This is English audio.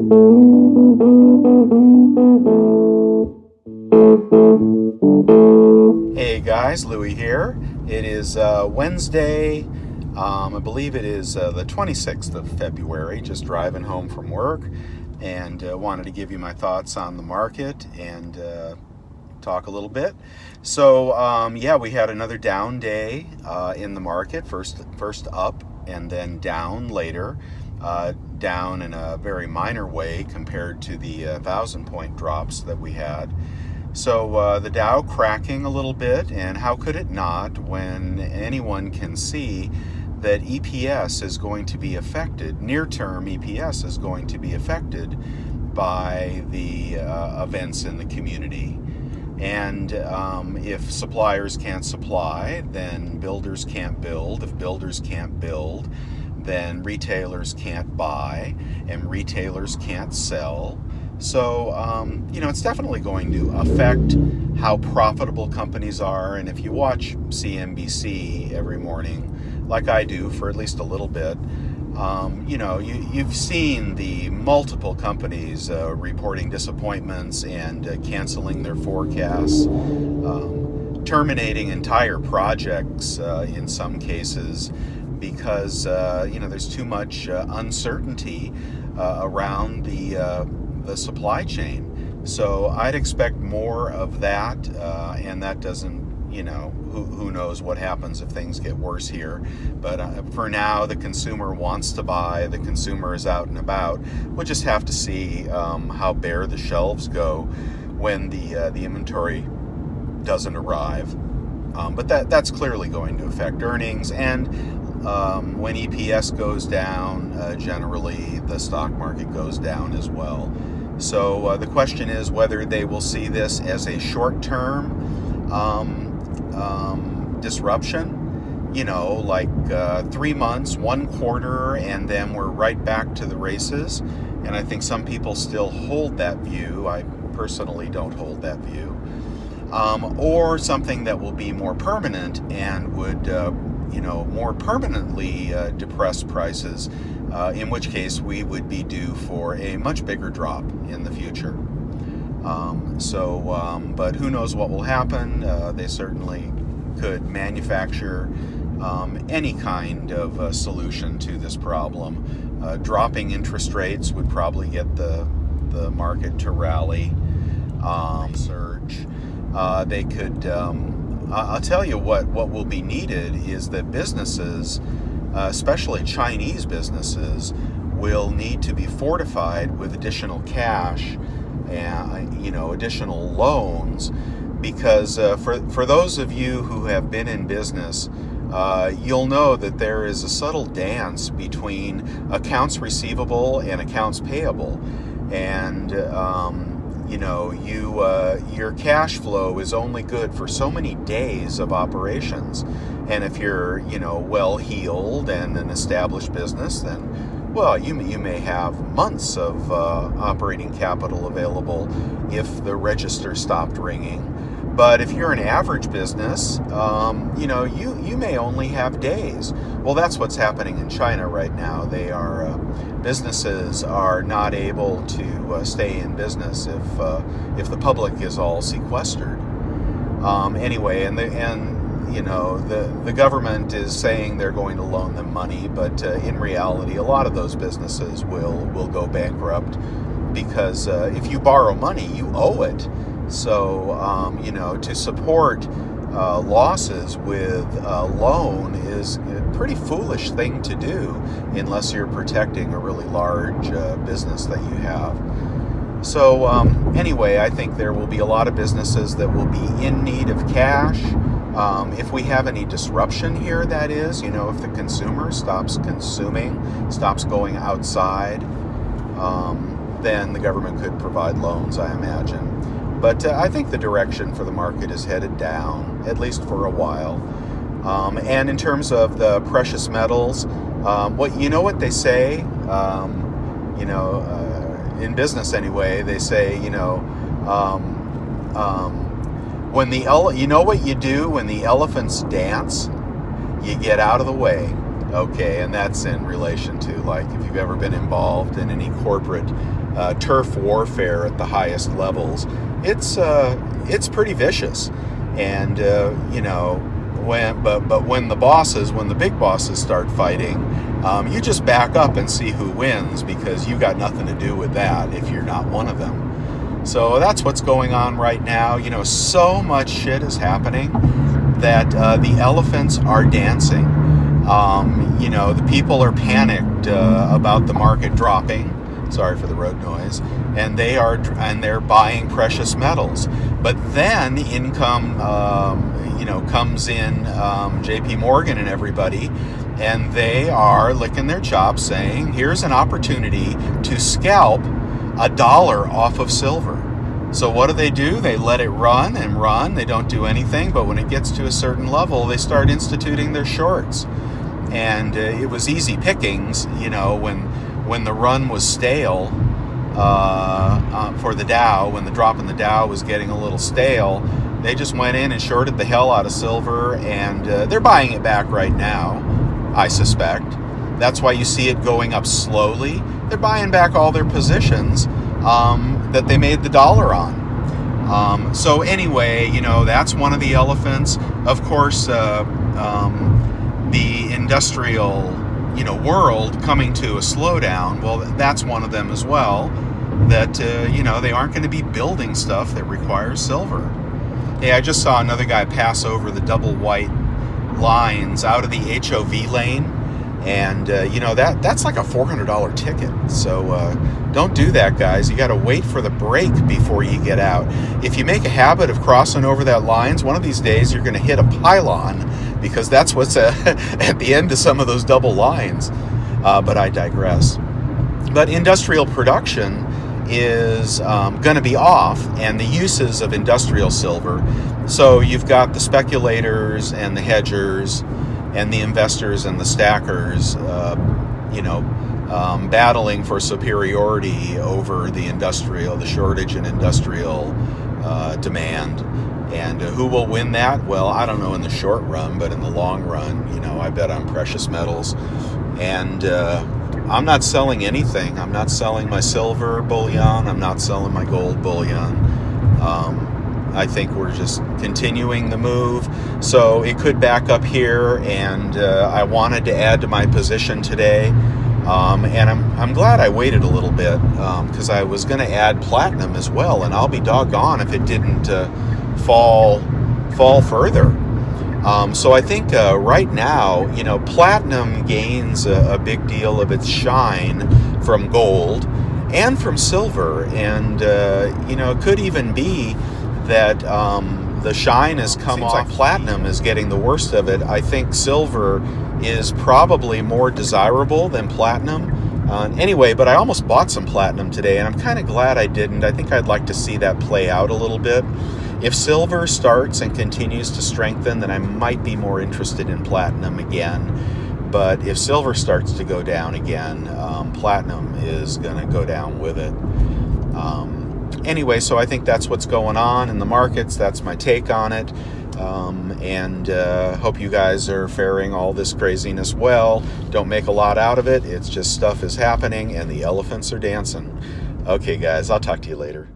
Hey guys, Louie here. It is Wednesday. I believe it is the 26th of February. Just driving home from work and wanted to give you my thoughts on the market and talk a little bit. So, we had another down day in the market. First up and then down later. Down in a very minor way compared to the 1,000-point drops that we had. So the Dow cracking a little bit, and how could it not when anyone can see that EPS is going to be affected, near-term EPS is going to be affected by the events in the community. And if suppliers can't supply, then builders can't build. If builders can't build, then retailers can't buy, and retailers can't sell. So, it's definitely going to affect how profitable companies are. And if you watch CNBC every morning, like I do for at least a little bit, you've seen the multiple companies reporting disappointments and canceling their forecasts, terminating entire projects in some cases because, there's too much uncertainty around the supply chain. So I'd expect more of that, and that doesn't, who knows what happens if things get worse here. But for now, the consumer wants to buy, the consumer is out and about. We'll just have to see how bare the shelves go when the inventory doesn't arrive. But that's clearly going to affect earnings, and when EPS goes down, generally the stock market goes down as well. So the question is whether they will see this as a short-term disruption, like 3 months, 1 quarter, and then we're right back to the races. And I think some people still hold that view. I personally don't hold that view. Or something that will be more permanent and would, more permanently depress prices. In which case we would be due for a much bigger drop in the future. But who knows what will happen? They certainly could manufacture any kind of solution to this problem. Dropping interest rates would probably get the market to rally, surge. They could, I'll tell you what will be needed is that businesses, especially Chinese businesses, will need to be fortified with additional cash and additional loans, because for those of you who have been in business, you'll know that there is a subtle dance between accounts receivable and accounts payable, and your cash flow is only good for so many days of operations. And if you're, well-heeled and an established business, then, well, you may have months of operating capital available if the register stopped ringing. But if you're an average business, you may only have days. Well, that's what's happening in China right now. Businesses are not able to stay in business if the public is all sequestered. Anyway, the government is saying they're going to loan them money, but in reality, a lot of those businesses will go bankrupt, because if you borrow money, you owe it. So, to support losses with a loan is a pretty foolish thing to do unless you're protecting a really large business that you have. So, anyway, I think there will be a lot of businesses that will be in need of cash. If we have any disruption here, that is, if the consumer stops consuming, stops going outside, then the government could provide loans, I imagine. But I think the direction for the market is headed down, at least for a while. And in terms of the precious metals, what they say, in business anyway, they say, when what you do when the elephants dance, you get out of the way. Okay, and that's in relation to, like, if you've ever been involved in any corporate turf warfare at the highest levels, it's pretty vicious. And when the big bosses start fighting, you just back up and see who wins, because you got nothing to do with that if you're not one of them. So that's what's going on right now. So much shit is happening that the elephants are dancing. The people are panicked about the market dropping. Sorry for the road noise. And they're buying precious metals. But then income, comes in, J.P. Morgan and everybody, and they are licking their chops, saying, "Here's an opportunity to scalp $1 off of silver." So what do? They let it run and run. They don't do anything. But when it gets to a certain level, they start instituting their shorts. And it was easy pickings, when the run was stale for the Dow, when the drop in the Dow was getting a little stale, they just went in and shorted the hell out of silver, and they're buying it back right now, I suspect. That's why you see it going up slowly. They're buying back all their positions that they made the dollar on. So anyway, that's one of the elephants. Of course, the industrial, world coming to a slowdown. Well, that's one of them as well. That they aren't going to be building stuff that requires silver. Hey, I just saw another guy pass over the double white lines out of the HOV lane, and that's like a $400 ticket. So don't do that, guys. You got to wait for the break before you get out. If you make a habit of crossing over that lines, one of these days you're going to hit a pylon, because that's what's at the end of some of those double lines. But I digress. But industrial production is going to be off, and the uses of industrial silver. So you've got the speculators and the hedgers and the investors and the stackers, battling for superiority over the shortage in industrial demand. And who will win that? Well, I don't know in the short run, but in the long run, I bet on precious metals. And I'm not selling anything. I'm not selling my silver bullion. I'm not selling my gold bullion. I think we're just continuing the move. So it could back up here, and I wanted to add to my position today. And I'm glad I waited a little bit, because I was going to add platinum as well, and I'll be doggone if it didn't fall further. So I think right now, platinum gains a big deal of its shine from gold and from silver, and it could even be that the shine has come off. Like platinum is getting the worst of it. I think silver is probably more desirable than platinum. Anyway, but I almost bought some platinum today, and I'm kind of glad I didn't. I think I'd like to see that play out a little bit. If silver starts and continues to strengthen, then I might be more interested in platinum again. But if silver starts to go down again, platinum is going to go down with it. Anyway, so I think that's what's going on in the markets. That's my take on it. And hope you guys are faring all this craziness well. Don't make a lot out of it. It's just stuff is happening, and the elephants are dancing. Okay, guys, I'll talk to you later.